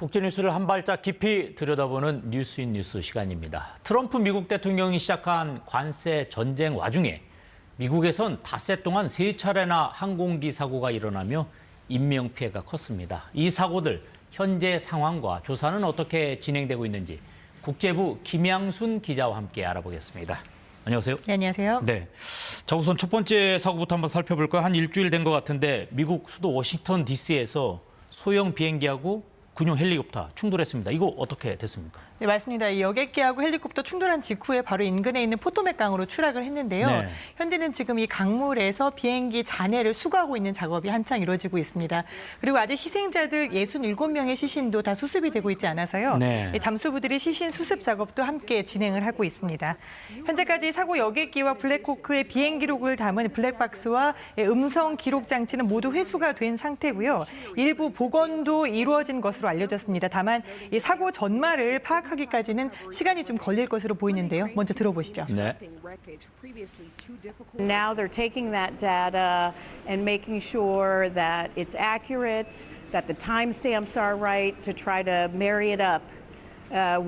국제 뉴스를 한 발짝 깊이 들여다보는 뉴스인 뉴스 시간입니다. 트럼프 미국 대통령이 시작한 관세 전쟁 와중에 미국에선 닷새 동안 3차례나 항공기 사고가 일어나며 인명피해가 컸습니다. 이 사고들 현재 상황과 조사는 어떻게 진행되고 있는지 국제부 김양순 기자와 함께 알아보겠습니다. 안녕하세요. 네, 안녕하세요. 네. 자, 우선 첫 번째 사고부터 한번 살펴볼까요? 한 일주일 된 것 같은데 미국 수도 워싱턴 DC에서 소형 비행기하고 군용 헬리콥터 충돌했습니다. 이거 어떻게 됐습니까? 네, 맞습니다. 이 여객기하고 헬리콥터 충돌한 직후에 바로 인근에 있는 포토맥 강으로 추락을 했는데요. 네. 현재는 지금 이 강물에서 비행기 잔해를 수거하고 있는 작업이 한창 이루어지고 있습니다. 그리고 아직 희생자들 67명의 시신도 다 수습이 되고 있지 않아서요. 네. 잠수부들이 시신 수습 작업도 함께 진행을 하고 있습니다. 현재까지 사고 여객기와 블랙호크의 비행 기록을 담은 블랙박스와 음성 기록 장치는 모두 회수가 된 상태고요. 일부 복원도 이루어진 것으로 알려졌습니다. 다만 이 사고 전말을 파악하기까지는 시간이 좀 걸릴 것으로 보이는데요. 먼저 들어보시죠. 네. Now they're taking that data and making sure that it's accurate, that the timestamps are right, to try to marry it up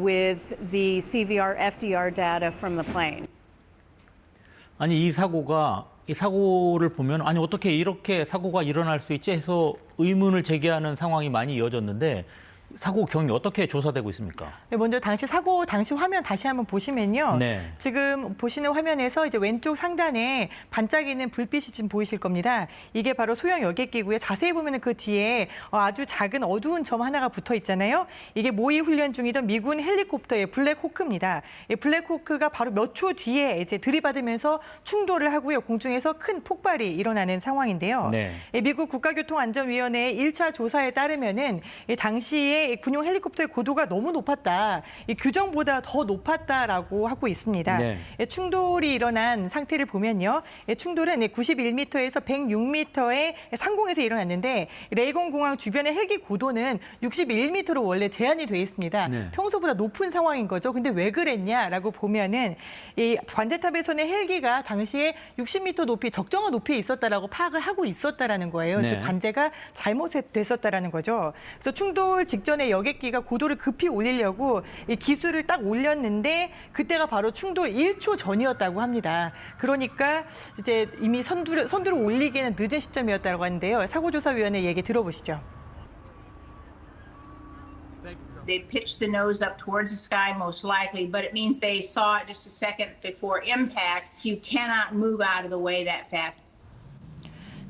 with the CVR, FDR data from the plane. 아니 이 사고를 보면 아니 어떻게 이렇게 사고가 일어날 수 있지 해서 의문을 제기하는 상황이 많이 이어졌는데 사고 경위 어떻게 조사되고 있습니까? 네, 먼저 사고 당시 화면 다시 한번 보시면요. 네. 지금 보시는 화면에서 이제 왼쪽 상단에 반짝이는 불빛이 지금 보이실 겁니다. 이게 바로 소형 여객기고요. 자세히 보면은 그 뒤에 아주 작은 어두운 점 하나가 붙어 있잖아요. 이게 모의 훈련 중이던 미군 헬리콥터의 블랙호크입니다. 이 블랙호크가 바로 몇 초 뒤에 이제 들이받으면서 충돌을 하고요. 공중에서 큰 폭발이 일어나는 상황인데요. 네. 미국 국가교통안전위원회의 1차 조사에 따르면은 당시에 군용 헬리콥터의 고도가 너무 높았다. 이 규정보다 더 높았다라고 하고 있습니다. 네. 충돌이 일어난 상태를 보면요. 충돌은 91m에서 106m의 상공에서 일어났는데 레이건 공항 주변의 헬기 고도는 61m로 원래 제한이 돼 있습니다. 네. 평소보다 높은 상황인 거죠. 근데 왜 그랬냐라고 보면은 이 관제탑에서는 헬기가 당시에 60m 높이 적정한 높이에 있었다라고 파악을 하고 있었다라는 거예요. 네. 즉 관제가 잘못됐었다라는 거죠. 그래서 충돌 직전에 여객기가 고도를 급히 올리려고 이 기술을 딱 올렸는데 그때가 바로 충돌 1초 전이었다고 합니다. 그러니까 이제 이미 선두를 올리기에는 늦은 시점이었다고 하는데요. 사고조사위원회 얘기 들어보시죠. They pitched the nose up towards the sky most likely, but it means they saw it just a second before impact. You cannot move out of the way that fast.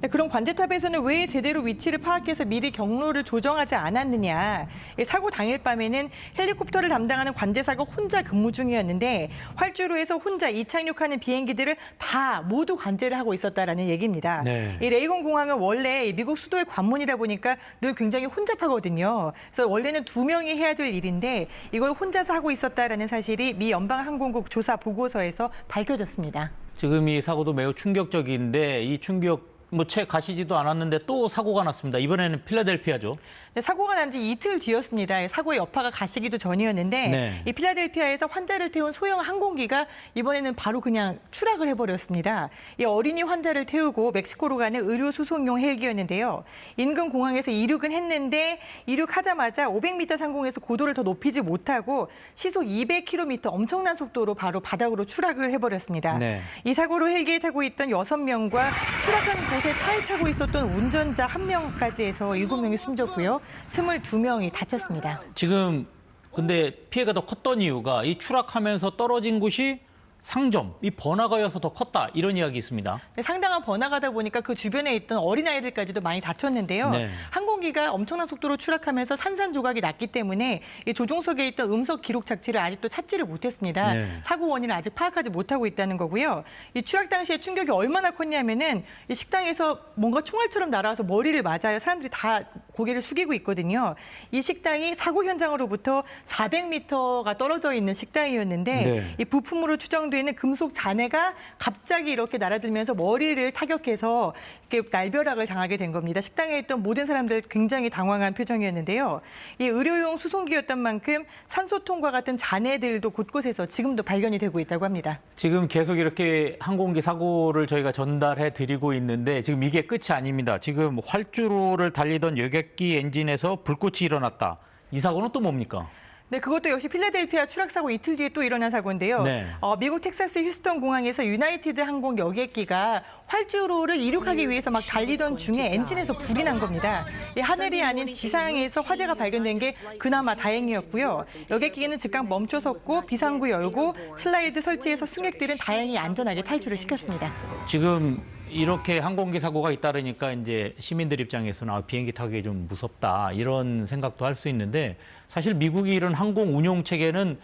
네, 그럼 관제탑에서는 왜 제대로 위치를 파악해서 미리 경로를 조정하지 않았느냐. 사고 당일 밤에는 헬리콥터를 담당하는 관제사가 혼자 근무 중이었는데 활주로에서 혼자 이착륙하는 비행기들을 다 모두 관제를 하고 있었다라는 얘기입니다. 네. 이 레이건 공항은 원래 미국 수도의 관문이다 보니까 늘 굉장히 혼잡하거든요. 그래서 원래는 2명이 해야 될 일인데 이걸 혼자서 하고 있었다라는 사실이 미 연방항공국 조사 보고서에서 밝혀졌습니다. 지금 이 사고도 매우 충격적인데 이 충격 채 가시지도 않았는데 또 사고가 났습니다. 이번에는 필라델피아죠. 네, 사고가 난 지 이틀 뒤였습니다. 사고의 여파가 가시기도 전이었는데 네. 이 필라델피아에서 환자를 태운 소형 항공기가 이번에는 바로 그냥 추락을 해버렸습니다. 이 어린이 환자를 태우고 멕시코로 가는 의료 수송용 헬기였는데요. 인근 공항에서 이륙은 했는데 이륙하자마자 500m 상공에서 고도를 더 높이지 못하고 시속 200km 엄청난 속도로 바로 바닥으로 추락을 해버렸습니다. 네. 이 사고로 헬기에 타고 있던 6명과 추락한 곳에 차에 타고 있었던 운전자 1명까지 해서 7명이 숨졌고요. 22명이 다쳤습니다. 지금 근데 피해가 더 컸던 이유가 이 추락하면서 떨어진 곳이 상점, 이 번화가여서 더 컸다 이런 이야기 있습니다. 네, 상당한 번화가다 보니까 그 주변에 있던 어린아이들까지도 많이 다쳤는데요. 네. 항공기가 엄청난 속도로 추락하면서 산산조각이 났기 때문에 이 조종석에 있던 음성 기록 장치를 아직도 찾지를 못했습니다. 네. 사고 원인을 아직 파악하지 못하고 있다는 거고요. 이 추락 당시에 충격이 얼마나 컸냐면은 이 식당에서 뭔가 총알처럼 날아와서 머리를 맞아요. 사람들이 다 고개를 숙이고 있거든요. 이 식당이 사고 현장으로부터 400m가 떨어져 있는 식당이었는데 네. 이 부품으로 추정되는 금속 잔해가 갑자기 이렇게 날아들면서 머리를 타격해서 이렇게 날벼락을 당하게 된 겁니다. 식당에 있던 모든 사람들 굉장히 당황한 표정이었는데요. 이 의료용 수송기였던 만큼 산소통과 같은 잔해들도 곳곳에서 지금도 발견이 되고 있다고 합니다. 지금 계속 이렇게 항공기 사고를 저희가 전달해 드리고 있는데 지금 이게 끝이 아닙니다. 지금 활주로를 달리던 여객기 엔진에서 불꽃이 일어났다. 이 사고는 또 뭡니까? 네, 그것도 역시 필라델피아 추락 사고 이틀 뒤에 또 일어난 사고인데요. 네. 미국 텍사스 휴스턴 공항에서 유나이티드 항공 여객기가 활주로를 이륙하기 위해서 막 달리던 중에 엔진에서 불이 난 겁니다. 이 하늘이 아닌 지상에서 화재가 발견된 게 그나마 다행이었고요. 여객기는 즉각 멈춰섰고 비상구 열고 슬라이드 설치해서 승객들은 다행히 안전하게 탈출을 시켰습니다. 지금 이렇게 항공기 사고가 잇따르니까 이제 시민들 입장에서는 비행기 타기 좀 무섭다 이런 생각도 할 수 있는데 사실 미국이 이런 항공 운용 체계는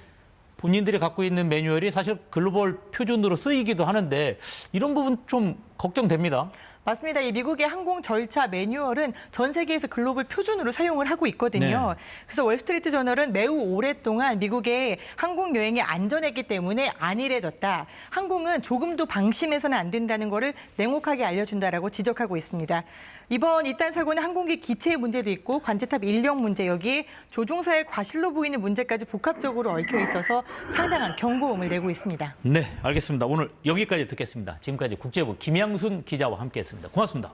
본인들이 갖고 있는 매뉴얼이 사실 글로벌 표준으로 쓰이기도 하는데 이런 부분 좀 걱정됩니다. 맞습니다. 이 미국의 항공 절차 매뉴얼은 전 세계에서 글로벌 표준으로 사용을 하고 있거든요. 네. 그래서 월스트리트 저널은 매우 오랫동안 미국의 항공 여행이 안전했기 때문에 안일해졌다. 항공은 조금도 방심해서는 안 된다는 거를 냉혹하게 알려준다라고 지적하고 있습니다. 이번 이딴 사고는 항공기 기체의 문제도 있고 관제탑 인력 문제, 여기에 조종사의 과실로 보이는 문제까지 복합적으로 얽혀 있어서 상당한 경고음을 내고 있습니다. 네, 알겠습니다. 오늘 여기까지 듣겠습니다. 지금까지 국제부 김양순 기자와 함께했습니다. 고맙습니다.